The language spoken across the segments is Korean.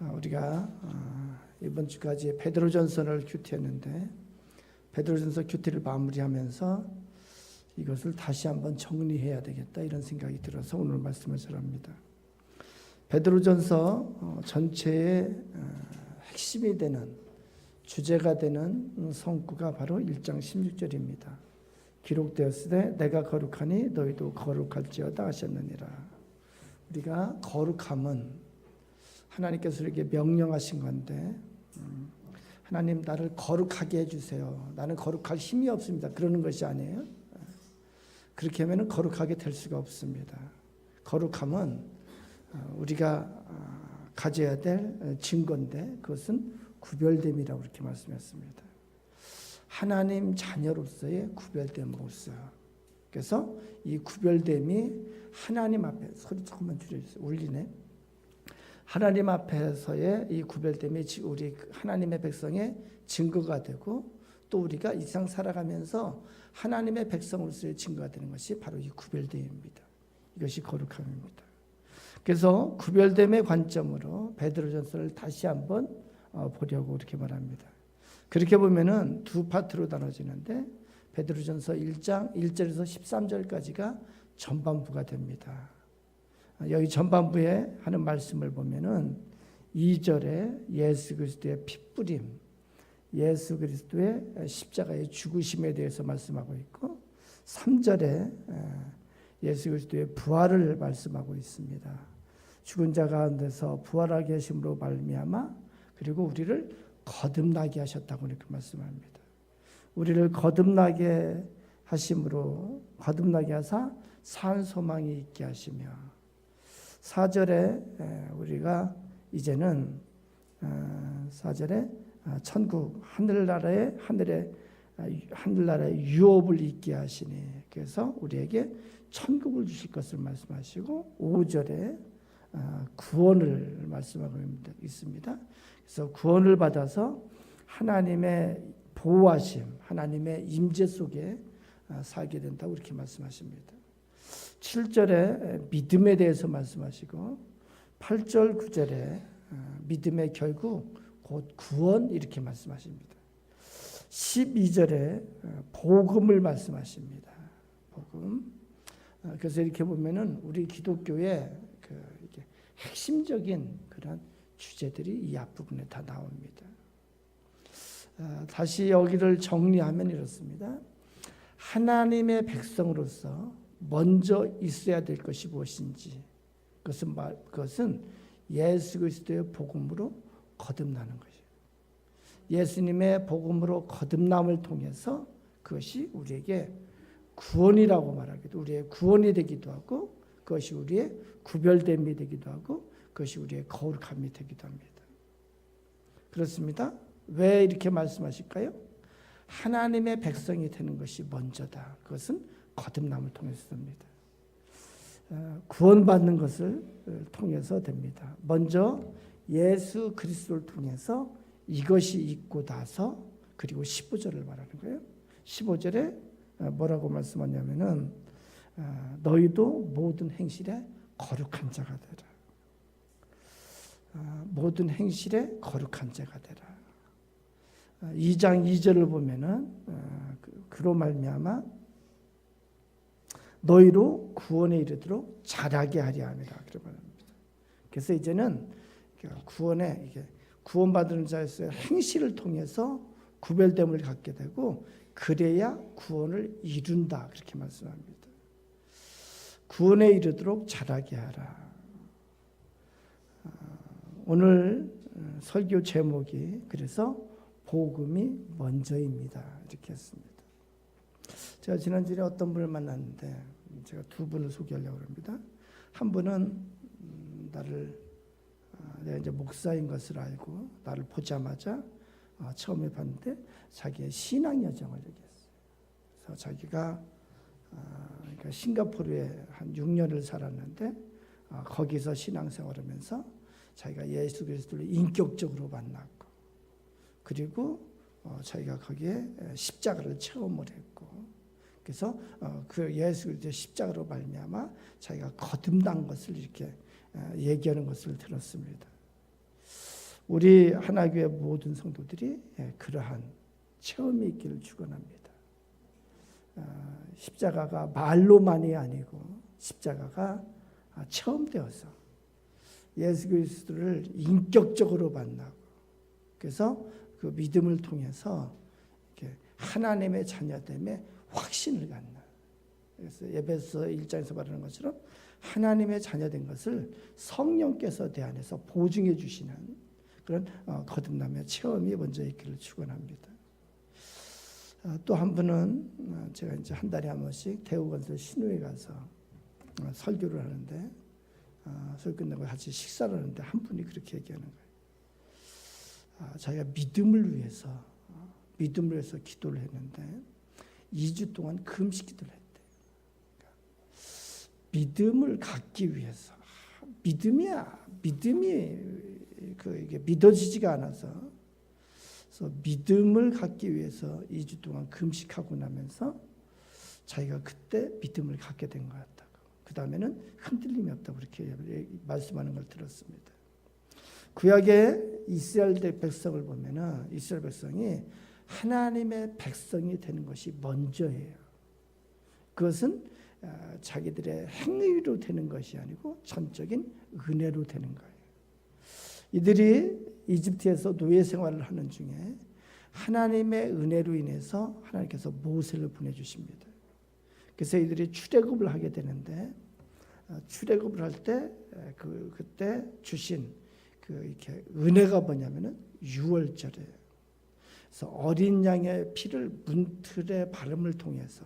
우리가 이번 주까지 베드로전서를 큐티했는데 베드로전서 큐티를 마무리하면서 이것을 다시 한번 정리해야 되겠다 이런 생각이 들어서 오늘 말씀을 전합니다. 베드로전서 전체의 핵심이 되는 주제가 되는 성구가 바로 1장 16절입니다. 기록되었을 때 내가 거룩하니 너희도 거룩할지어다 하셨느니라. 우리가 거룩함은 하나님께서 우리에게 명령하신 건데 하나님 나를 거룩하게 해주세요. 나는 거룩할 힘이 없습니다. 그러는 것이 아니에요. 그렇게 하면 거룩하게 될 수가 없습니다. 거룩함은 우리가 가져야 될 증거인데 그것은 구별됨이라고 이렇게 말씀했습니다. 하나님 자녀로서의 구별된 모습. 그래서 이 구별됨이 하나님 앞에 소리 조금만 줄여주세요. 울리네. 하나님 앞에서의 이 구별됨이 우리 하나님의 백성의 증거가 되고 또 우리가 이 세상 살아가면서 하나님의 백성으로서의 증거가 되는 것이 바로 이 구별됨입니다. 이것이 거룩함입니다. 그래서 구별됨의 관점으로 베드로전서를 다시 한번 보려고 이렇게 말합니다. 그렇게 보면은 두 파트로 나눠지는데 베드로전서 1장 1절에서 13절까지가 전반부가 됩니다. 여기 전반부에 하는 말씀을 보면은 2절에 예수 그리스도의 핏부림, 예수 그리스도의 십자가의 죽으심에 대해서 말씀하고 있고 3절에 예수 그리스도의 부활을 말씀하고 있습니다. 죽은 자 가운데서 부활하게 하심으로 말미암아 그리고 우리를 거듭나게 하셨다고 이렇게 말씀합니다. 우리를 거듭나게 하심으로 거듭나게 하사 산 소망이 있게 하시며 4절에 우리가 이제는 4절에 천국 하늘나라의 유업을 있게 하시니 그래서 우리에게 천국을 주실 것을 말씀하시고 5절에 구원을 말씀하고 있습니다. 그래서 구원을 받아서 하나님의 보호하심, 하나님의 임재 속에 살게 된다고 이렇게 말씀하십니다. 7절에 믿음에 대해서 말씀하시고 8절, 9절에 믿음의 결국 곧 구원 이렇게 말씀하십니다. 12절에 복음을 말씀하십니다. 복음. 그래서 이렇게 보면은 우리 기독교의 이게 핵심적인 그런 주제들이 이 앞부분에 다 나옵니다. 다시 여기를 정리하면 이렇습니다. 하나님의 백성으로서 먼저 있어야 될 것이 무엇인지 그것은 예수 그리스도의 복음으로 거듭나는 것이에요. 예수님의 복음으로 거듭남을 통해서 그것이 우리에게 구원이라고 말하기도 우리의 구원이 되기도 하고 그것이 우리의 구별됨이 되기도 하고 그것이 우리의 거룩함이 되기도 합니다. 그렇습니다. 왜 이렇게 말씀하실까요? 하나님의 백성이 되는 것이 먼저다. 그것은 거듭남을 통해서입니다. 구원받는 것을 통해서 됩니다. 먼저 예수 그리스도를 통해서 이것이 있고 나서 그리고 15절을 말하는 거예요. 15절에 뭐라고 말씀하냐면은 너희도 모든 행실에 거룩한 자가 되라. 모든 행실에 거룩한 자가 되라. 2장 2절을 보면은 그로 말미암아 너희로 구원에 이르도록 자라게 하려 함이라 그렇게 말합니다. 그래서 이제는 구원받은 자에서의 행실을 통해서 구별됨을 갖게 되고 그래야 구원을 이룬다 그렇게 말씀합니다. 구원에 이르도록 자라게 하라. 오늘 설교 제목이 그래서 복음이 먼저입니다 이렇게 했습니다. 제가 지난주에 어떤 분을 만났는데 제가 두 분을 소개하려고 합니다. 한 분은 내가 이제 목사인 것을 알고 나를 보자마자 처음에 봤는데 자기의 신앙 여정을 얘기했어요. 그래서 자기가 그러니까 싱가포르에 한 6년을 살았는데 거기서 신앙생활하면서 자기가 예수 그리스도를 인격적으로 만났고 그리고 자기가 거기에 십자가를 체험을 했고 그래서 그 예수 그리스도의 십자가로 말미암아 자기가 거듭난 것을 이렇게 얘기하는 것을 들었습니다. 우리 하나교회 모든 성도들이 그러한 체험이 있기를 축원합니다. 십자가가 말로만이 아니고 십자가가 체험되어서 예수 그리스도를 인격적으로 만나고 그래서 그 믿음을 통해서 이렇게 하나님의 자녀됨에 확신을 갖는, 그래서 에베소 1장에서 말하는 것처럼 하나님의 자녀된 것을 성령께서 내 안에서 보증해 주시는 그런 거듭남의 체험이 먼저 있기를 축원합니다. 또 한 분은 제가 이제 한 달에 한 번씩 대우건설 신우에 가서 설교를 하는데 설교 끝나고 같이 식사를 하는데 한 분이 그렇게 얘기하는 거예요. 자기가 믿음을 위해서 기도를 했는데 2주 동안 금식 기도를 했대. 믿음을 갖기 위해서 믿음이 이게 믿어지지가 않아서 그래서 믿음을 갖기 위해서 2주 동안 금식하고 나면서 자기가 그때 믿음을 갖게 된 것 같다고. 그 다음에는 흔들림이 없다고 그렇게 말씀하는 걸 들었습니다. 구약의 이스라엘 백성을 보면은 이스라엘 백성이 하나님의 백성이 되는 것이 먼저예요. 그것은 자기들의 행위로 되는 것이 아니고 전적인 은혜로 되는 거예요. 이들이 이집트에서 노예 생활을 하는 중에 하나님의 은혜로 인해서 하나님께서 모세를 보내주십니다. 그래서 이들이 출애굽을 하게 되는데 출애굽을 할 때 그때 주신 이렇게 은혜가 뭐냐면은 유월절이에요. 그래서 어린 양의 피를 문틀에 바름을 통해서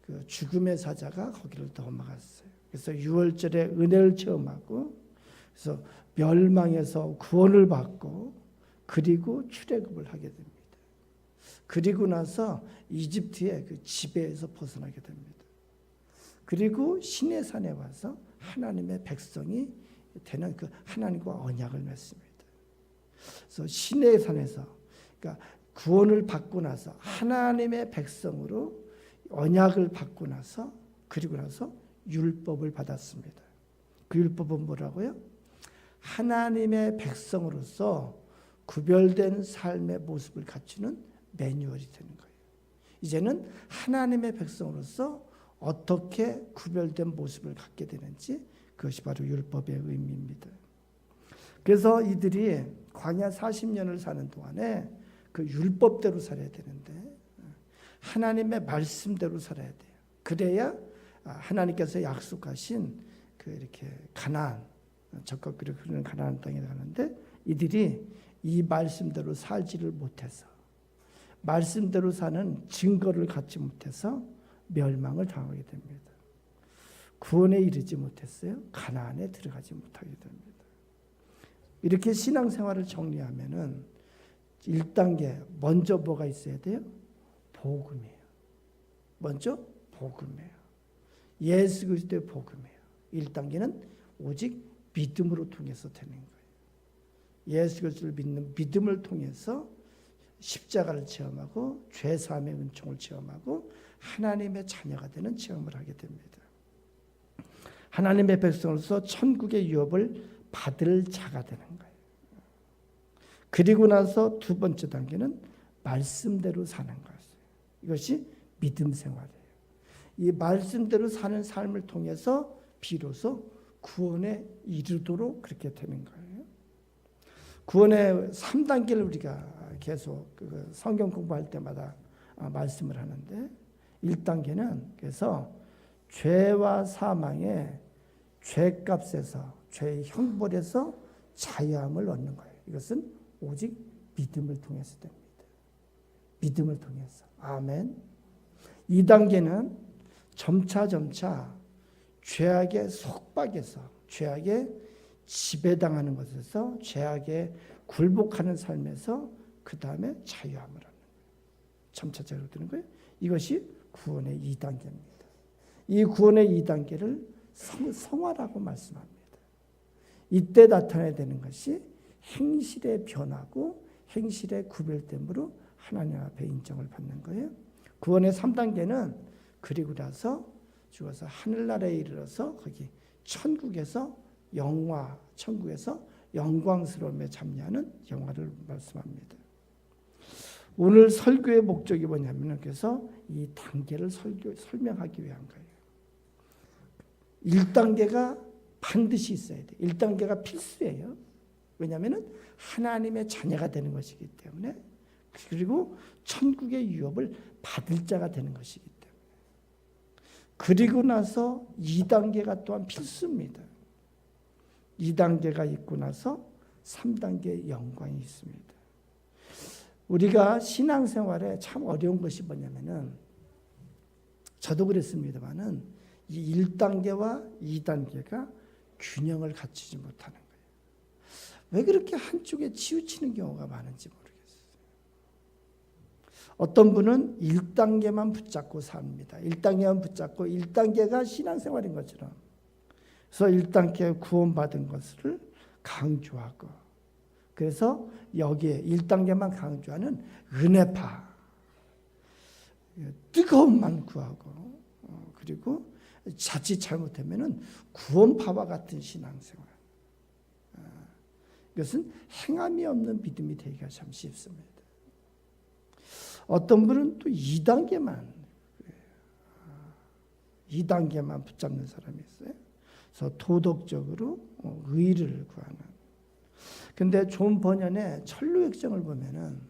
그 죽음의 사자가 거기를 넘어갔어요. 그래서 유월절에 은혜를 체험하고 그래서 멸망에서 구원을 받고 그리고 출애굽을 하게 됩니다. 그리고 나서 이집트의 그 지배에서 벗어나게 됩니다. 그리고 시내산에 와서 하나님의 백성이 되는 그 하나님과 언약을 맺습니다. 그래서 시내산에서 그러니까 구원을 받고 나서 하나님의 백성으로 언약을 받고 나서 그리고 나서 율법을 받았습니다. 그 율법은 뭐라고요? 하나님의 백성으로서 구별된 삶의 모습을 갖추는 매뉴얼이 되는 거예요. 이제는 하나님의 백성으로서 어떻게 구별된 모습을 갖게 되는지 그것이 바로 율법의 의미입니다. 그래서 이들이 광야 40년을 사는 동안에 그 율법대로 살아야 되는데 하나님의 말씀대로 살아야 돼요. 그래야 하나님께서 약속하신 그 이렇게 가나안 적극 그리는 가나안 땅에 가는데 이들이 이 말씀대로 살지를 못해서 말씀대로 사는 증거를 갖지 못해서 멸망을 당하게 됩니다. 구원에 이르지 못했어요. 가나안에 들어가지 못하게 됩니다. 이렇게 신앙생활을 정리하면은 1단계 먼저 뭐가 있어야 돼요? 복음이에요. 먼저 복음이에요. 예수 그리스도의 복음이에요. 1단계는 오직 믿음으로 통해서 되는 거예요. 예수 그리스도를 믿는 믿음을 통해서 십자가를 체험하고 죄사함의 은총을 체험하고 하나님의 자녀가 되는 체험을 하게 됩니다. 하나님의 백성으로서 천국의 유업을 받을 자가 되는 거예요. 그리고 나서 두 번째 단계는 말씀대로 사는 거예요. 이것이 믿음 생활이에요. 이 말씀대로 사는 삶을 통해서 비로소 구원에 이르도록 그렇게 되는 거예요. 구원의 3단계를 우리가 계속 성경 공부할 때마다 말씀을 하는데 1단계는 그래서 죄와 사망의 죄값에서 죄의 형벌에서 자유함을 얻는 거예요. 이것은 오직 믿음을 통해서 됩니다. 믿음을 통해서. 아멘. 2단계는 점차 죄악의 속박에서 죄악에 지배당하는 것에서 죄악에 굴복하는 삶에서 그 다음에 자유함을 얻는 거예요. 점차적으로 되는 거예요. 이것이 구원의 2단계입니다. 이 구원의 2단계를 성화라고 말씀합니다. 이때 나타나야 되는 것이 행실의 변화고 행실의 구별됨으로 하나님 앞에 인정을 받는 거예요. 구원의 3단계는 그리고 나서 죽어서 하늘나라에 이르러서 거기 천국에서 천국에서 영광스러움에 참여하는 영화를 말씀합니다. 오늘 설교의 목적이 뭐냐면 그래서 이 단계를 설명하기 위한 거예요. 1단계가 반드시 있어야 돼요. 1단계가 필수예요. 왜냐하면 하나님의 자녀가 되는 것이기 때문에, 그리고 천국의 유업을 받을 자가 되는 것이기 때문에. 그리고 나서 2단계가 또한 필수입니다. 2단계가 있고 나서 3단계의 영광이 있습니다. 우리가 신앙생활에 참 어려운 것이 뭐냐면은, 저도 그랬습니다만은 이 1단계와 2단계가 균형을 갖추지 못하는 거예요. 왜 그렇게 한쪽에 치우치는 경우가 많은지 모르겠어요. 어떤 분은 1단계만 붙잡고 삽니다. 1단계만 붙잡고 1단계가 신앙생활인 것처럼. 그래서 1단계 구원받은 것을 강조하고, 그래서 여기에 1단계만 강조하는 은혜파, 뜨거움만 구하고, 그리고 자칫 잘못하면 구원파와 같은 신앙생활. 이것은 행함이 없는 믿음이 되기가 참 쉽습니다. 어떤 분은 또 2단계만 붙잡는 사람이 있어요. 그래서 도덕적으로 의를 구하는. 근데 존 버년의 천루역정을 보면은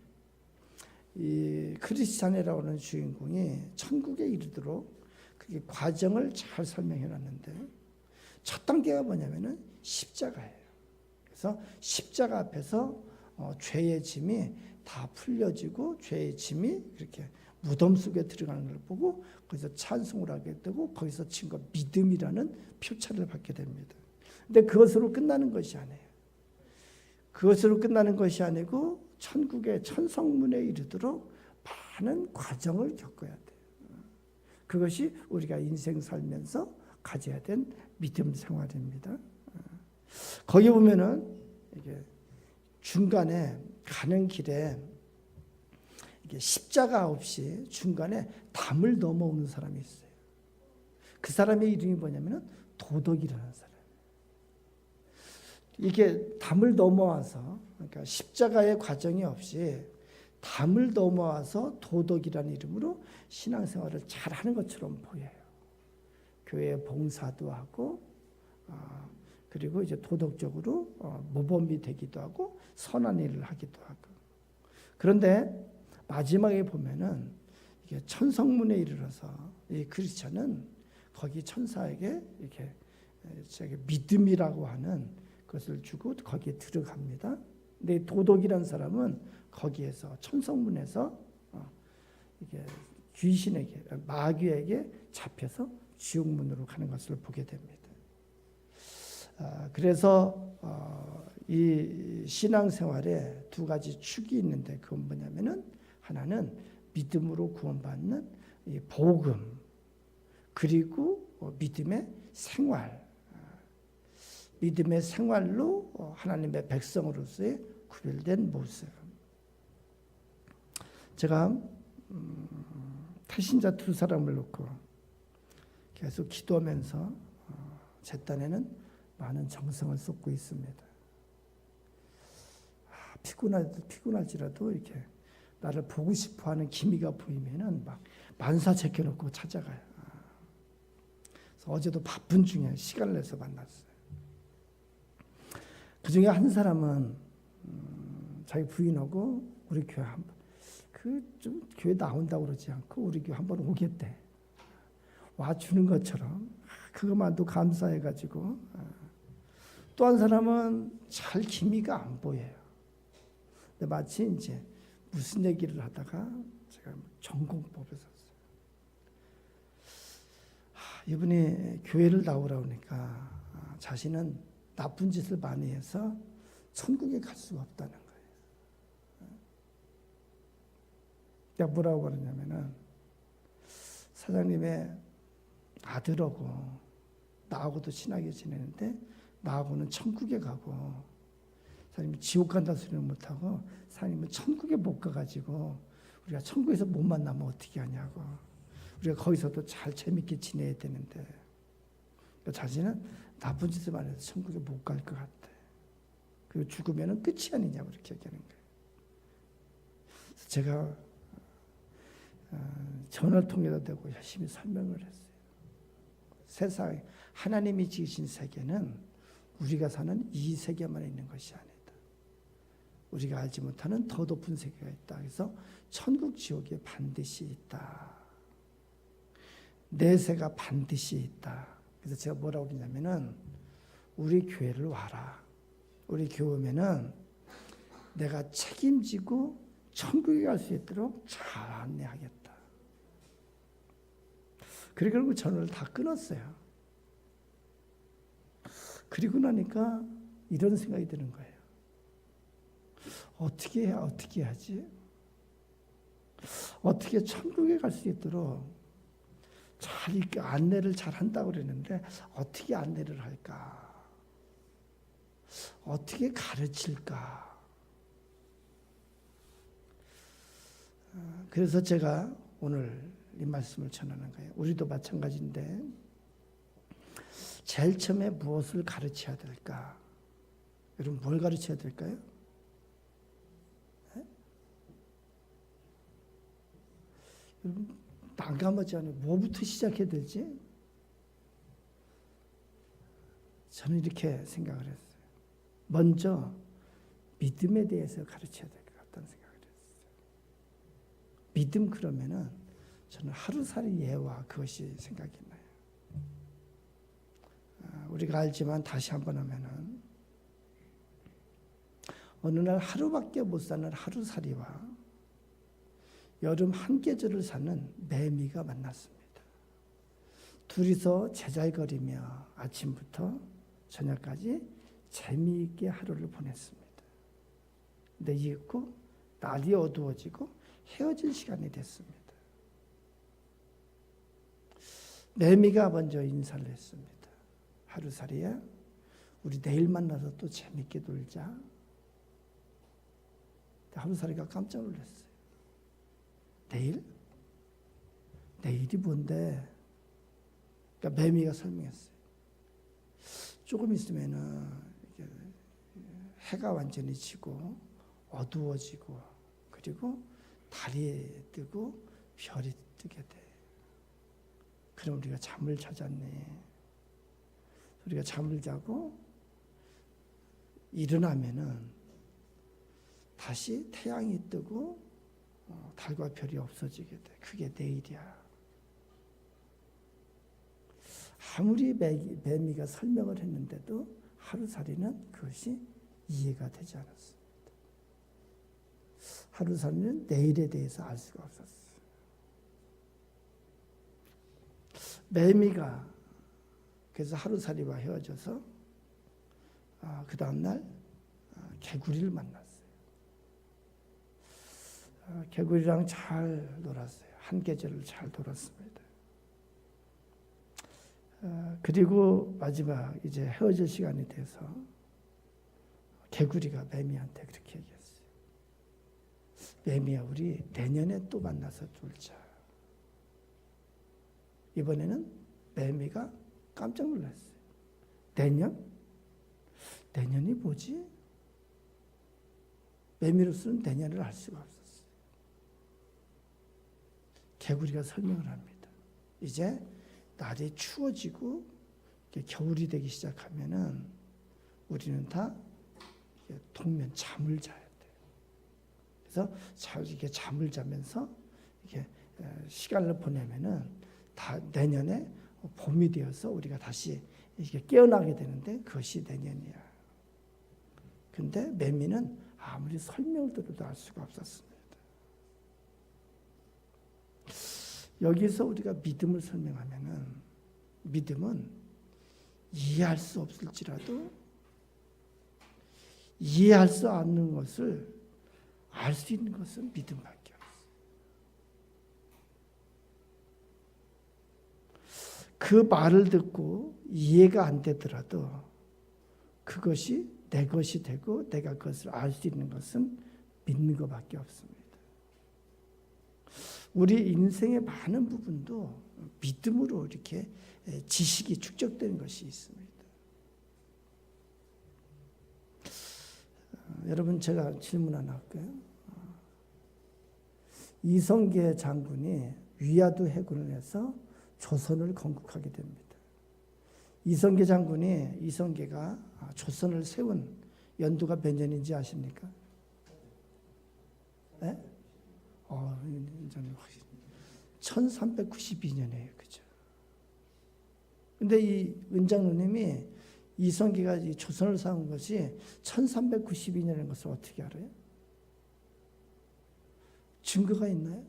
이 크리스찬이라고 하는 주인공이 천국에 이르도록 그게 과정을 잘 설명해 놨는데, 첫 단계가 뭐냐면은 십자가예요. 그래서 십자가 앞에서 죄의 짐이 다 풀려지고 죄의 짐이 그렇게 무덤 속에 들어가는 걸 보고 거기서 찬송을 하게 되고 거기서 친구 믿음이라는 표차를 받게 됩니다. 근데 그것으로 끝나는 것이 아니에요. 그것으로 끝나는 것이 아니고 천국의 천성문에 이르도록 많은 과정을 겪어야 돼요. 그것이 우리가 인생 살면서 가져야 된 믿음 생활입니다. 거기 보면은 이게 중간에 가는 길에 이게 십자가 없이 중간에 담을 넘어오는 사람이 있어요. 그 사람의 이름이 뭐냐면은 도덕이라는 사람. 이게 담을 넘어와서, 그러니까 십자가의 과정이 없이 담을 넘어와서 도덕이라는 이름으로 신앙생활을 잘하는 것처럼 보여요. 교회 봉사도 하고, 그리고 이제 도덕적으로 모범이 되기도 하고 선한 일을 하기도 하고. 그런데 마지막에 보면은 이게 천성문에 이르러서 이 크리스찬은 거기 천사에게 이렇게 믿음이라고 하는 것을 주고 거기에 들어갑니다. 근데 도덕이라는 사람은 거기에서 천성문에서 이게 귀신에게, 마귀에게 잡혀서 지옥문으로 가는 것을 보게 됩니다. 그래서 이 신앙생활에 두 가지 축이 있는데, 그건 뭐냐면은 하나는 믿음으로 구원받는 이 복음, 그리고 믿음의 생활, 믿음의 생활로 하나님의 백성으로서의 구별된 모습. 제가 태신자 두 사람을 놓고 계속 기도하면서 제 딴에는 많은 정성을 쏟고 있습니다. 피곤할지라도 이렇게 나를 보고 싶어하는 기미가 보이면은 막 만사 제껴놓고 찾아가요. 그래서 어제도 바쁜 중에 시간을 내서 만났어요. 그 중에 한 사람은 자기 부인하고 우리 교회 좀 교회 나온다고 그러지 않고 우리 교회 한번 오겠대. 와주는 것처럼 그것만도 감사해가지고. 또 한 사람은 잘 기미가 안 보여요. 근데 마치 이제 무슨 얘기를 하다가 제가 전공법에 섰어요. 이분이 교회를 나오라 그러니까 자신은 나쁜 짓을 많이 해서 천국에 갈 수가 없다는 거예요. 내가 뭐라고 그러냐면은 사장님의 아들하고 나하고도 친하게 지내는데 나하고는 천국에 가고 사장님이 지옥 간다 소리는 못하고 사장님은 천국에 못 가가지고 우리가 천국에서 못 만나면 어떻게 하냐고. 우리가 거기서도 잘 재밌게 지내야 되는데 자신은 나쁜 짓을 많이 해서 천국에 못 갈 것 같아. 그리고 죽으면 끝이 아니냐고 그렇게 얘기하는 거예요. 제가 전화를 통해서 되고 열심히 설명을 했어요. 세상 하나님이 지으신 세계는 우리가 사는 이 세계만 있는 것이 아니다. 우리가 알지 못하는 더 높은 세계가 있다. 그래서 천국 지옥에 반드시 있다. 내세가 반드시 있다. 그래서 제가 뭐라고 그러냐면은 우리 교회를 와라. 우리 교회 오면은 내가 책임지고 천국에 갈 수 있도록 잘 안내하겠다. 그리고 전화를 다 끊었어요. 그리고 나니까 이런 생각이 드는 거예요. 어떻게 하지? 어떻게 천국에 갈 수 있도록 잘 안내를 잘 한다고 그랬는데 어떻게 안내를 할까? 어떻게 가르칠까? 그래서 제가 오늘 이 말씀을 전하는 거예요. 우리도 마찬가지인데 제일 처음에 무엇을 가르쳐야 될까? 여러분 뭘 가르쳐야 될까요? 여러분 난감하지 않아요? 뭐부터 시작해야 되지? 저는 이렇게 생각을 했어요. 먼저 믿음에 대해서 가르쳐야 될 것 같다는 생각을 했어요. 믿음 그러면은 저는 하루살이 예와 그것이 생각이 나요. 우리가 알지만 다시 한번 하면은 어느 날 하루밖에 못 사는 하루살이와 여름 한 계절을 사는 매미가 만났습니다. 둘이서 제잘거리며 아침부터 저녁까지 재미있게 하루를 보냈습니다. 근데 이윽고 날이 어두워지고 헤어질 시간이 됐습니다. 매미가 먼저 인사를 했습니다. 하루살이야, 우리 내일 만나서 또 재밌게 놀자. 하루살이가 깜짝 놀랐어요. 내일? 내일이 뭔데? 그러니까 매미가 설명했어요. 조금 있으면은 해가 완전히 지고 어두워지고 그리고 달이 뜨고 별이 뜨게 돼. 그럼 우리가 잠을 자잖니. 우리가 잠을 자고 일어나면은 다시 태양이 뜨고 달과 별이 없어지게 돼. 그게 내일이야. 아무리 매미가 설명을 했는데도 하루살이는 그것이 이해가 되지 않았습니다. 하루살이는 내일에 대해서 알 수가 없었어요. 매미가 그래서 하루살이와 헤어져서 그 다음날 개구리를 만났어요. 개구리랑 잘 놀았어요. 한 계절을 잘 놀았습니다. 그리고 마지막 이제 헤어질 시간이 돼서 개구리가 매미한테 그렇게 얘기했어요. 매미야, 우리 내년에 또 만나서 놀자. 이번에는 매미가 깜짝 놀랐어요. 내년? 내년이 뭐지? 매미로서는 내년을 알 수가 없었어요. 개구리가 설명을 합니다. 이제 날이 추워지고 겨울이 되기 시작하면은 우리는 다 동면 잠을 자야 돼요. 그래서 이렇게 잠을 자면서 이렇게 시간을 보내면은 다 내년에 봄이 되어서 우리가 다시 이렇게 깨어나게 되는데 그것이 내년이야. 근데 매미는 아무리 설명을 들어도 알 수가 없었습니다. 여기서 우리가 믿음을 설명하면은 믿음은 이해할 수 없을지라도 이해할 수 없는 것을 알 수 있는 것은 믿음밖에 없어요. 그 말을 듣고 이해가 안 되더라도 그것이 내 것이 되고 내가 그것을 알 수 있는 것은 믿는 것밖에 없습니다. 우리 인생의 많은 부분도 믿음으로 이렇게 지식이 축적되는 것이 있습니다. 여러분 제가 질문 하나 할게요. 이성계 장군이 위화도 해군을 해서 조선을 건국하게 됩니다. 이성계가 조선을 세운 연도가 몇 년인지 아십니까? 네? 1392년이에요. 그죠? 근데 이 은장로님이 이성계가 이 조선을 세운 것이 1392년인 것을 어떻게 알아요? 증거가 있나요?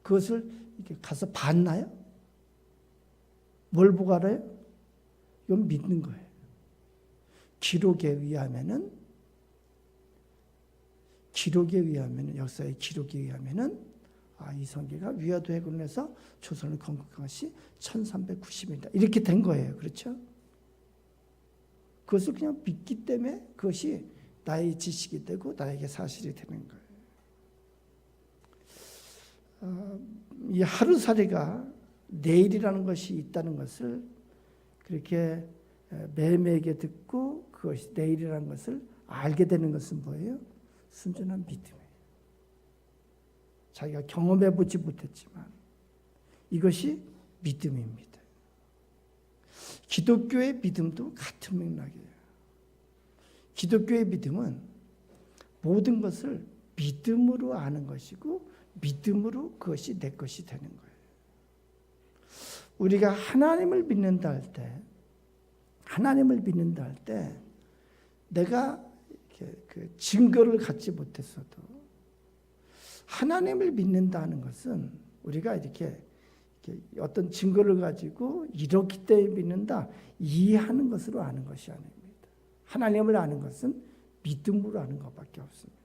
그것을 이렇게 가서 봤나요? 뭘 보고 알아요? 이건 믿는 거예요. 역사의 기록에 의하면은 이성계가 위화도 해군을 해서 조선을 건국한 것이 1390년이다. 이렇게 된 거예요. 그렇죠? 그것을 그냥 믿기 때문에 그것이 나의 지식이 되고 나에게 사실이 되는 거예요. 이 하루살이가 내일이라는 것이 있다는 것을 그렇게 매매에게 듣고 그것이 내일이라는 것을 알게 되는 것은 뭐예요? 순전한 믿음이에요. 자기가 경험해 보지 못했지만 이것이 믿음입니다. 기독교의 믿음도 같은 맥락이에요. 기독교의 믿음은 모든 것을 믿음으로 아는 것이고 믿음으로 그것이 내 것이 되는 거예요. 우리가 하나님을 믿는다 할 때 내가 그 증거를 갖지 못했어도 하나님을 믿는다는 것은 우리가 이렇게 어떤 증거를 가지고 이렇기 때문에 믿는다 이해하는 것으로 아는 것이 아닙니다. 하나님을 아는 것은 믿음으로 아는 것밖에 없습니다.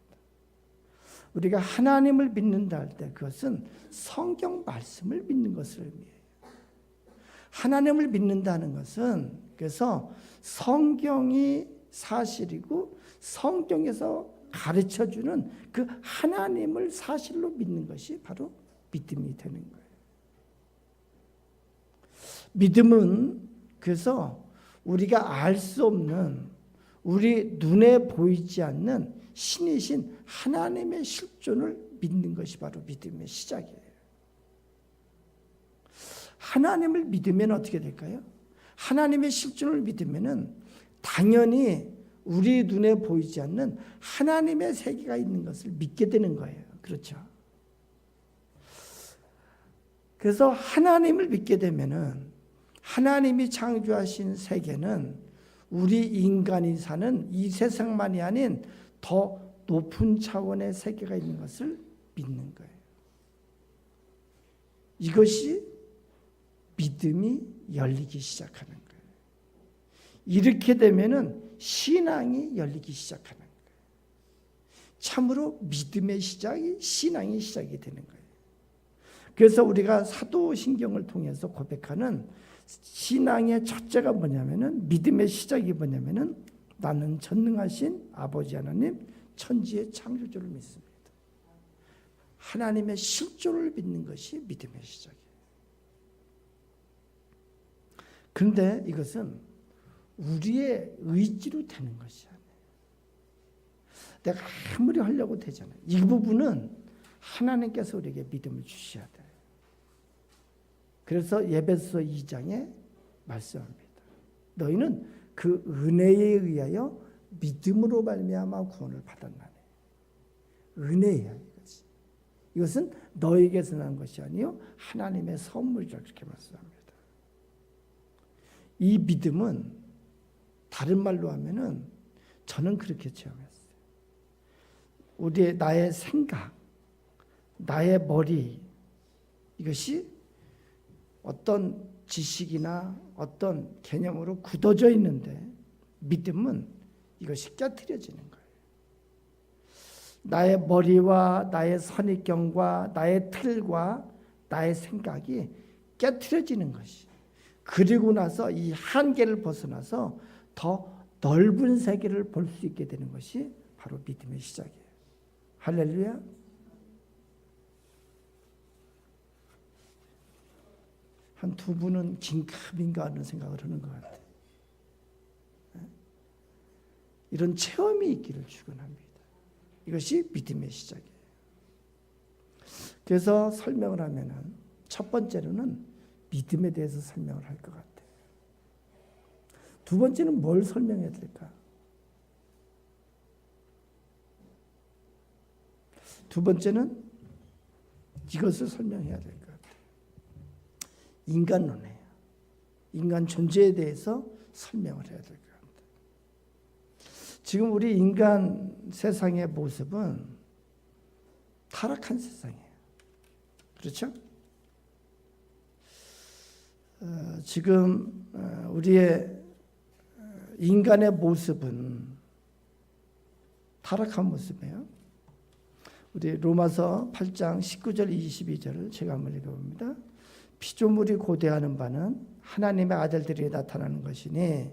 우리가 하나님을 믿는다 할 때 그것은 성경 말씀을 믿는 것을 의미해요. 하나님을 믿는다는 것은 그래서 성경이 사실이고 성경에서 가르쳐주는 그 하나님을 사실로 믿는 것이 바로 믿음이 되는 거예요. 믿음은 그래서 우리가 알 수 없는 우리 눈에 보이지 않는 신이신 하나님의 실존을 믿는 것이 바로 믿음의 시작이에요. 하나님을 믿으면 어떻게 될까요? 하나님의 실존을 믿으면은 당연히 우리 눈에 보이지 않는 하나님의 세계가 있는 것을 믿게 되는 거예요. 그렇죠? 그래서 하나님을 믿게 되면은 하나님이 창조하신 세계는 우리 인간이 사는 이 세상만이 아닌 더 높은 차원의 세계가 있는 것을 믿는 거예요. 이것이 믿음이 열리기 시작하는 거예요. 이렇게 되면은 신앙이 열리기 시작하는 거예요. 참으로 믿음의 시작이 신앙의 시작이 되는 거예요. 그래서 우리가 사도신경을 통해서 고백하는 신앙의 첫째가 뭐냐면은 믿음의 시작이 뭐냐면은 나는 전능하신 아버지 하나님 천지의 창조주를 믿습니다. 하나님의 실존을 믿는 것이 믿음의 시작이에요. 그런데 이것은 우리의 의지로 되는 것이 아니에요. 내가 아무리 하려고 되잖아요. 이 부분은 하나님께서 우리에게 믿음을 주셔야 돼요. 그래서 에베소서 2장에 말씀합니다. 너희는 그 은혜에 의하여 믿음으로 말미암아 구원을 받았나니. 은혜야 이것이. 이것은 너에게서 난 것이 아니요 하나님의 선물이라 그렇게 말씀합니다. 이 믿음은 다른 말로 하면은 저는 그렇게 체험했어요. 나의 생각, 나의 머리 이것이 어떤 지식이나 어떤 개념으로 굳어져 있는데 믿음은 이것이 깨트려지는 거예요. 나의 머리와 나의 선입견과 나의 틀과 나의 생각이 깨트려지는 것이. 그리고 나서 이 한계를 벗어나서 더 넓은 세계를 볼 수 있게 되는 것이 바로 믿음의 시작이에요. 할렐루야. 한 두 분은 긴가민가 하는 생각을 하는 것 같아요. 이런 체험이 있기를 축원합니다. 이것이 믿음의 시작이에요. 그래서 설명을 하면은 첫 번째로는 믿음에 대해서 설명을 할 것 같아요. 두 번째는 뭘 설명해야 될까? 두 번째는 이것을 설명해야 될 것 같아요. 인간론이에요. 인간 존재에 대해서 설명을 해야 될 것 같아요. 지금 우리 인간 세상의 모습은 타락한 세상이에요. 그렇죠? 지금 우리의 인간의 모습은 타락한 모습이에요. 우리 로마서 8장 19절 22절을 제가 한번 읽어봅니다. 피조물이 고대하는 바는 하나님의 아들들이 나타나는 것이니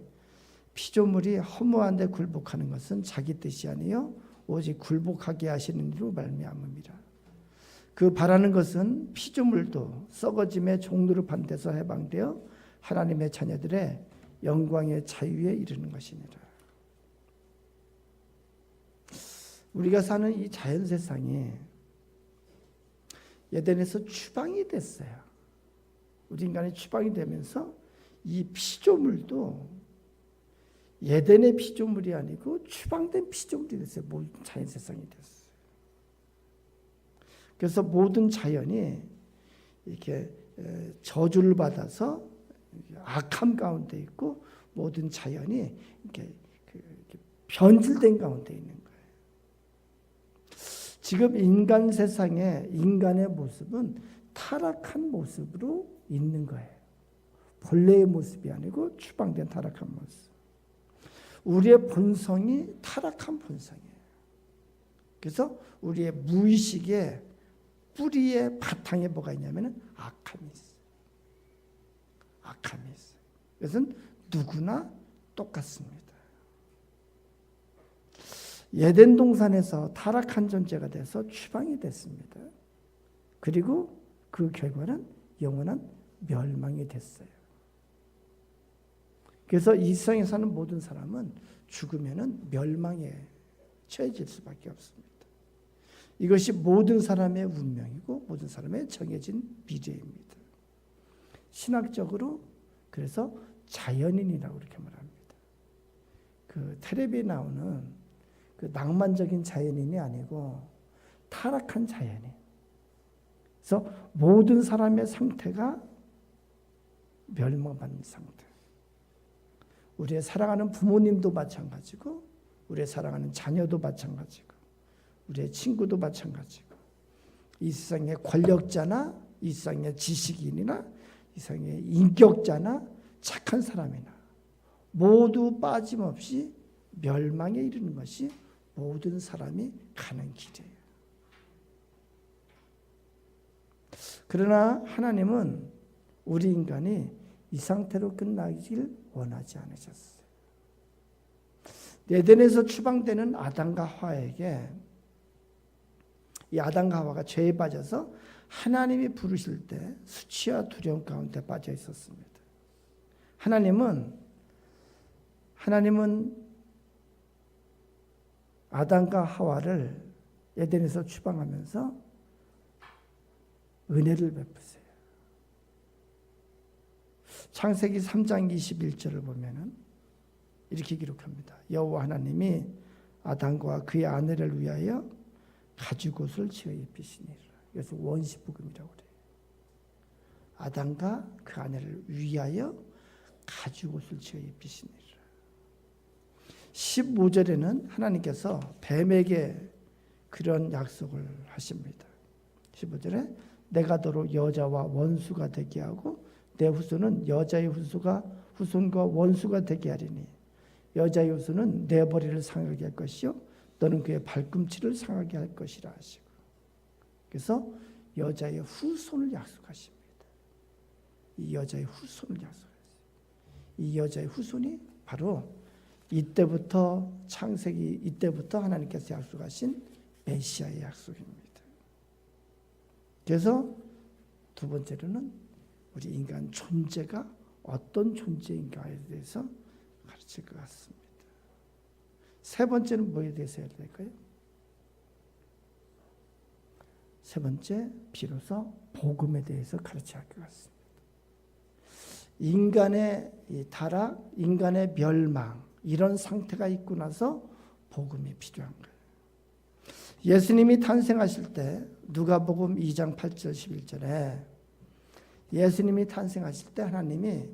피조물이 허무한 데 굴복하는 것은 자기 뜻이 아니요 오직 굴복하게 하시는 이로 말미암음이라. 그 바라는 것은 피조물도 썩어짐의 종로를 반대서 해방되어 하나님의 자녀들의 영광의 자유에 이르는 것이니라. 우리가 사는 이 자연 세상이 에덴에서 추방이 됐어요. 우리 인간이 추방이 되면서 이 피조물도 에덴의 피조물이 아니고 추방된 피조물이 됐어요. 모든 자연 세상이 됐어요. 그래서 모든 자연이 이렇게 저주를 받아서 악함 가운데 있고 모든 자연이 이렇게 변질된 가운데 있는 거예요. 지금 인간 세상의 인간의 모습은 타락한 모습으로 있는 거예요. 본래의 모습이 아니고 추방된 타락한 모습. 우리의 본성이 타락한 본성이에요. 그래서 우리의 무의식의 뿌리의 바탕에 뭐가 있냐면 악함이 있어요. 악함이 있어요. 그것은 누구나 똑같습니다. 에덴 동산에서 타락한 존재가 돼서 추방이 됐습니다. 그리고 그 결과는 영원한 멸망이 됐어요. 그래서 이 세상에 사는 모든 사람은 죽으면은 멸망에 처해질 수밖에 없습니다. 이것이 모든 사람의 운명이고 모든 사람의 정해진 미래입니다. 신학적으로 그래서 자연인이라고 이렇게 말합니다. 그 텔레비에 나오는 그 낭만적인 자연인이 아니고 타락한 자연인. 그래서 모든 사람의 상태가 멸망받는 상태. 우리의 사랑하는 부모님도 마찬가지고 우리의 사랑하는 자녀도 마찬가지고 우리의 친구도 마찬가지고 이 세상의 권력자나 이 세상의 지식인이나 이 세상의 인격자나 착한 사람이나 모두 빠짐없이 멸망에 이르는 것이 모든 사람이 가는 길이에요. 그러나 하나님은 우리 인간이 이 상태로 끝나길 원하지 않으셨어요. 에덴에서 추방되는 아담과 하와에게 이 아담과 하와가 죄에 빠져서 하나님이 부르실 때 수치와 두려움 가운데 빠져 있었습니다. 하나님은 아담과 하와를 에덴에서 추방하면서 은혜를 베푸세요. 창세기 3장 21절을 보면은 이렇게 기록합니다. 여호와 하나님이 아담과 그의 아내를 위하여 가죽옷을 지어 입히시니라. 그래서 원시복음이라고 그래요. 아담과 그 아내를 위하여 가죽옷을 지어 입히시니라. 15절에는 하나님께서 뱀에게 그런 약속을 하십니다. 15절에 내가 너로 여자와 원수가 되게 하고 내 후손은 여자의 후손과 원수가 되게 하리니 여자의 후손은 내 머리를 상하게 할 것이요 너는 그의 발꿈치를 상하게 할 것이라 하시고 그래서 여자의 후손을 약속하십니다. 이 여자의 후손을 약속하십니다. 이 여자의 후손이 바로 이때부터 창세기 이때부터 하나님께서 약속하신 메시아의 약속입니다. 그래서 두 번째로는 우리 인간 존재가 어떤 존재인가에 대해서 가르칠 것 같습니다. 세 번째는 뭐에 대해서 해야 될까요? 세 번째, 비로소 복음에 대해서 가르쳐야 할 것 같습니다. 인간의 타락, 인간의 멸망, 이런 상태가 있고 나서 복음이 필요한 거예요. 예수님이 탄생하실 때 누가복음 2장 8절 11절에 예수님이 탄생하실 때 하나님이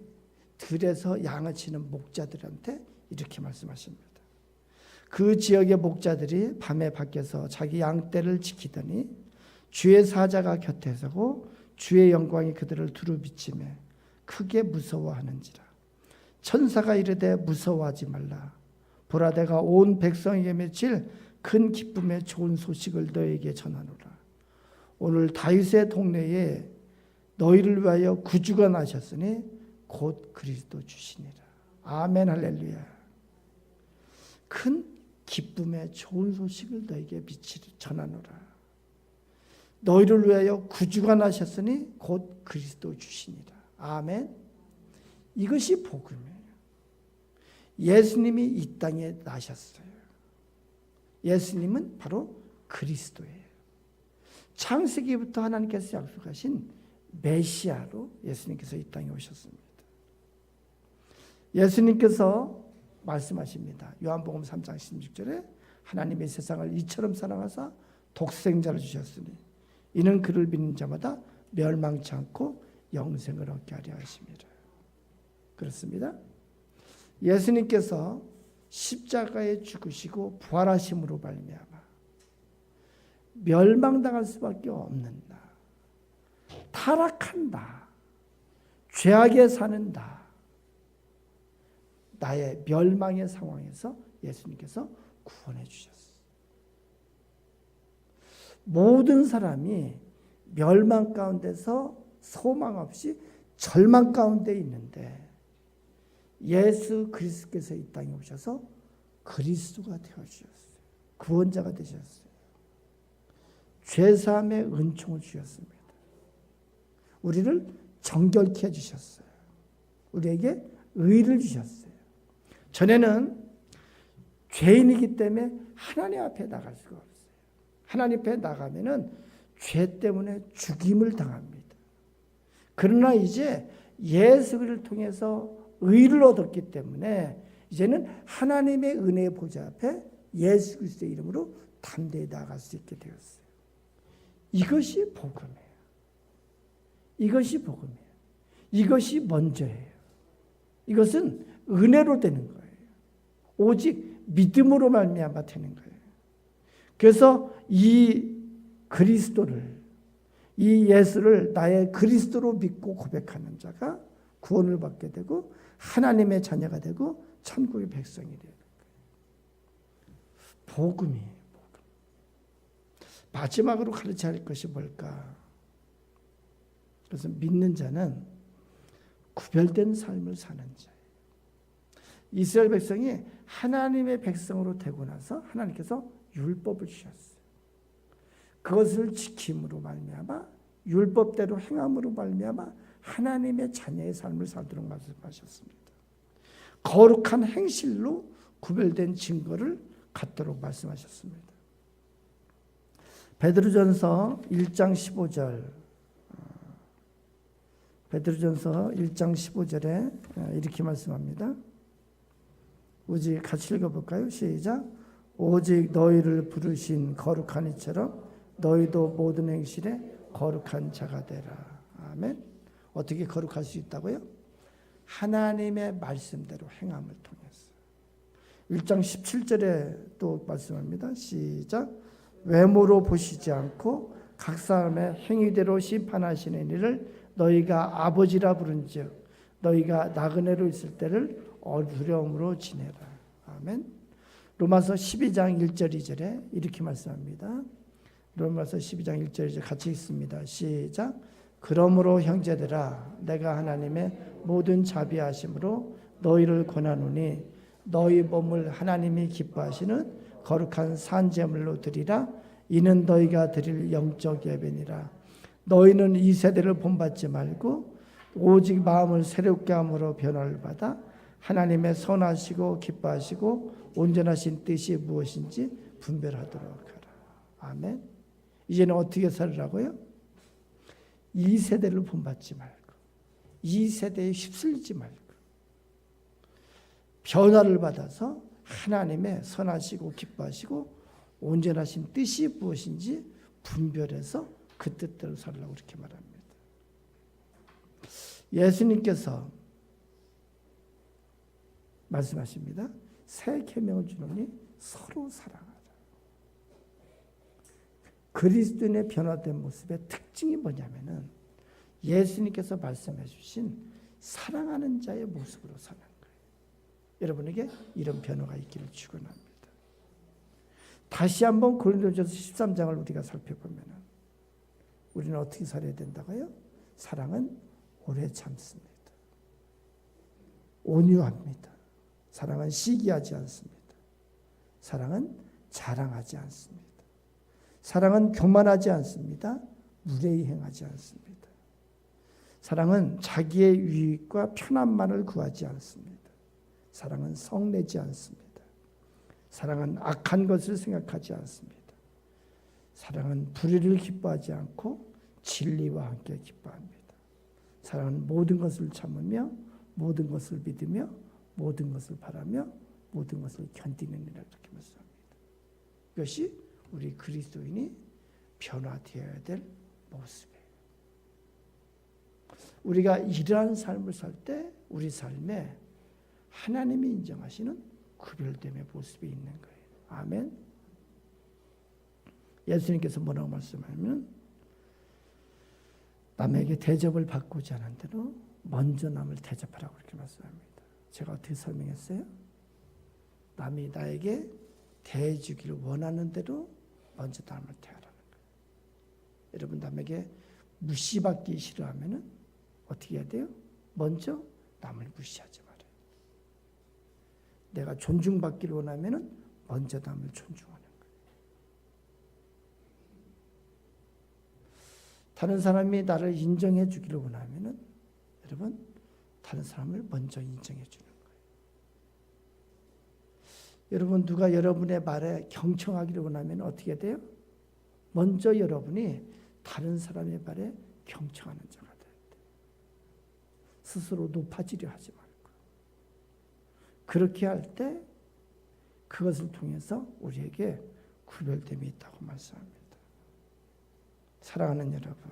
들에서 양을 치는 목자들한테 이렇게 말씀하십니다. 그 지역의 목자들이 밤에 밖에서 자기 양떼를 지키더니 주의 사자가 곁에 서고 주의 영광이 그들을 두루 비치매 크게 무서워하는지라. 천사가 이르되 무서워하지 말라. 보라 내가 온 백성에게 맺힐 큰 기쁨의 좋은 소식을 너에게 전하노라. 오늘 다윗의 동네에 너희를 위하여 구주가 나셨으니 곧 그리스도 주시니라. 아멘 할렐루야. 큰 기쁨의 좋은 소식을 너에게 전하노라. 너희를 위하여 구주가 나셨으니 곧 그리스도 주시니라. 아멘. 이것이 복음이에요. 예수님이 이 땅에 나셨어요. 예수님은 바로 그리스도예요. 창세기부터 하나님께서 약속하신 메시아로 예수님께서 이 땅에 오셨습니다. 예수님께서 말씀하십니다. 요한복음 3장 16절에 하나님의 세상을 이처럼 사랑하사 독생자를 주셨으니 이는 그를 믿는 자마다 멸망치 않고 영생을 얻게 하려 하심이라. 그렇습니다. 예수님께서 십자가에 죽으시고 부활하심으로 말미암아 멸망당할 수밖에 없는 나, 타락한 나, 죄악에 사는 나, 나의 멸망의 상황에서 예수님께서 구원해 주셨어요. 모든 사람이 멸망 가운데서 소망 없이 절망 가운데 있는데 예수 그리스도께서 이 땅에 오셔서 그리스도가 되어주셨어요. 구원자가 되셨어요. 죄사함의 은총을 주셨습니다. 우리를 정결케 해주셨어요. 우리에게 의를 주셨어요. 전에는 죄인이기 때문에 하나님 앞에 나갈 수가 없어요. 하나님 앞에 나가면은 죄 때문에 죽임을 당합니다. 그러나 이제 예수를 통해서 의를 얻었기 때문에 이제는 하나님의 은혜의 보좌 앞에 예수 그리스도의 이름으로 담대히 나아갈 수 있게 되었어요. 이것이 복음이에요. 이것이 복음이에요. 이것이 먼저예요. 이것은 은혜로 되는 거예요. 오직 믿음으로 말미암아 되는 거예요. 그래서 이 그리스도를, 이 예수를 나의 그리스도로 믿고 고백하는 자가 구원을 받게 되고 하나님의 자녀가 되고 천국의 백성이 되는 거예요. 복음이에요. 복음. 마지막으로 가르쳐야 할 것이 뭘까? 그래서 믿는 자는 구별된 삶을 사는 자예요. 이스라엘 백성이 하나님의 백성으로 되고 나서 하나님께서 율법을 주셨어요. 그것을 지킴으로 말미암아 율법대로 행함으로 말미암아 하나님의 자녀의 삶을 살도록 말씀하셨습니다. 거룩한 행실로 구별된 증거를 갖도록 말씀하셨습니다. 베드로전서 1장 15절 베드로전서 1장 15절에 이렇게 말씀합니다. 오직 같이 읽어볼까요? 시작. 오직 너희를 부르신 거룩한 이처럼 너희도 모든 행실에 거룩한 자가 되라. 아멘. 어떻게 거룩할 수 있다고요? 하나님의 말씀대로 행함을 통해서. 1장 17절에 또 말씀합니다. 시작. 외모로 보시지 않고 각 사람의 행위대로 심판하시는 이를 너희가 아버지라 부른즉 너희가 나그네로 있을 때를 두려움으로 지내라. 아멘. 로마서 12장 1절 2절에 이렇게 말씀합니다. 로마서 12장 1절 2절 같이 읽습니다. 시작. 그러므로 형제들아 내가 하나님의 모든 자비하심으로 너희를 권하노니 너희 몸을 하나님이 기뻐하시는 거룩한 산제물로 드리라. 이는 너희가 드릴 영적 예배니라. 너희는 이 세대를 본받지 말고 오직 마음을 새롭게 함으로 변화를 받아 하나님의 선하시고 기뻐하시고 온전하신 뜻이 무엇인지 분별하도록 하라. 아멘. 이제는 어떻게 살으라고요? 이 세대를 본받지 말고 이 세대에 휩쓸리지 말고 변화를 받아서 하나님의 선하시고 기뻐하시고 온전하신 뜻이 무엇인지 분별해서 그 뜻대로 살라고 이렇게 말합니다. 예수님께서 말씀하십니다. 새 계명을 주노니 서로 사랑하라. 그리스도인의 변화된 모습의 특징이 뭐냐면은 예수님께서 말씀해 주신 사랑하는 자의 모습으로 사는 거예요. 여러분에게 이런 변화가 있기를 축원합니다. 다시 한번 고린도전서 13장을 우리가 살펴보면 우리는 어떻게 살아야 된다고요? 사랑은 오래 참습니다. 온유합니다. 사랑은 시기하지 않습니다. 사랑은 자랑하지 않습니다. 사랑은 교만하지 않습니다. 무례히 행하지 않습니다. 사랑은 자기의 유익과 편안만을 구하지 않습니다. 사랑은 성내지 않습니다. 사랑은 악한 것을 생각하지 않습니다. 사랑은 불의를 기뻐하지 않고 진리와 함께 기뻐합니다. 사랑은 모든 것을 참으며 모든 것을 믿으며 모든 것을 바라며 모든 것을 견디는 이라 이렇게 말씀합니다. 이것이 우리 그리스도인이 변화되어야 될 모습이에요. 우리가 이러한 삶을 살 때 우리 삶에 하나님이 인정하시는 구별됨의 모습이 있는 거예요. 아멘. 예수님께서 뭐라고 말씀하냐면 남에게 대접을 받고자 하는 대로 먼저 남을 대접하라고 이렇게 말씀합니다. 제가 어떻게 설명했어요? 남이 나에게 대해주기를 원하는 대로 먼저 남을 대하라는 거예요. 여러분 남에게 무시받기 싫어하면 어떻게 해야 돼요? 먼저 남을 무시하지 말아요. 내가 존중받기를 원하면 먼저 남을 존중하는 거예요. 다른 사람이 나를 인정해 주기를 원하면 여러분 다른 사람을 먼저 인정해 주는 거예요. 여러분 누가 여러분의 말에 경청하기를 원하면 어떻게 돼요? 먼저 여러분이 다른 사람의 말에 경청하는 자가 돼야 돼요. 스스로 높아지려 하지 말고. 그렇게 할 때 그것을 통해서 우리에게 구별됨이 있다고 말씀합니다. 사랑하는 여러분,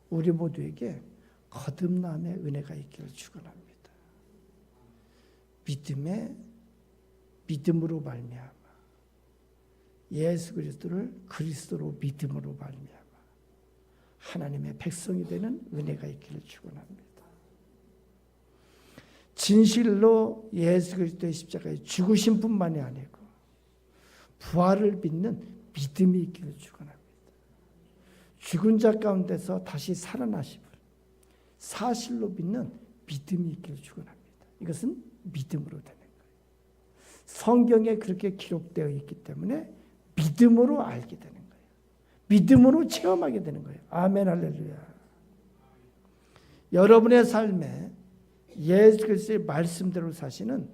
우리 모두에게 거듭남의 은혜가 있기를 축원합니다. 믿음으로 말미암아 예수 그리스도를 그리스도로 믿음으로 말미암아 하나님의 백성이 되는 은혜가 있기를 축원합니다. 진실로 예수 그리스도의 십자가에 죽으신 뿐만이 아니고 부활을 믿는 믿음이 있기를 축원합니다. 죽은 자 가운데서 다시 살아나심을 사실로 믿는 믿음이 있기를 축원합니다. 이것은 믿음으로 되는 거예요. 성경에 그렇게 기록되어 있기 때문에 믿음으로 알게 되는 거예요. 믿음으로 체험하게 되는 거예요. 아멘 할렐루야. 여러분의 삶에 예수 그리스도의 말씀대로 사시는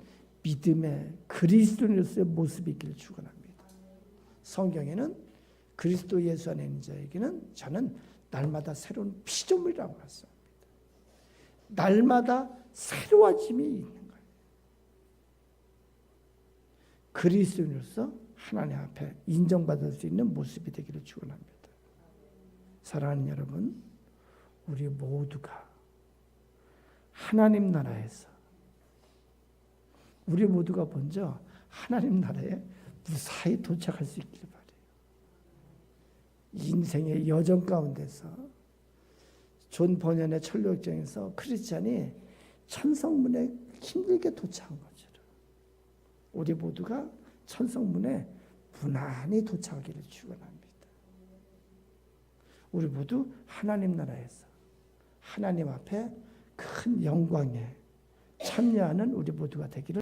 믿음의 그리스도인으로서의 모습이 있기를 축원합니다. 성경에는 그리스도 예수 안에 있는 자에게는 저는 날마다 새로운 피조물이라고 말씀합니다. 날마다 새로워짐이 있는 거예요. 그리스도인으로서 하나님 앞에 인정받을 수 있는 모습이 되기를 축원합니다. 사랑하는 여러분, 우리 모두가 하나님 나라에서 우리 모두가 먼저 하나님 나라에 무사히 도착할 수 있기를 바라요. 인생의 여정 가운데서 존 버년의 천국역정에서 크리스찬이 천성문에 힘들게 도착한 것처럼 우리 모두가 천성문에 무난히 도착하기를 축원합니다. 우리 모두 하나님 나라에서 하나님 앞에 큰 영광에 참여하는 우리 모두가 되기를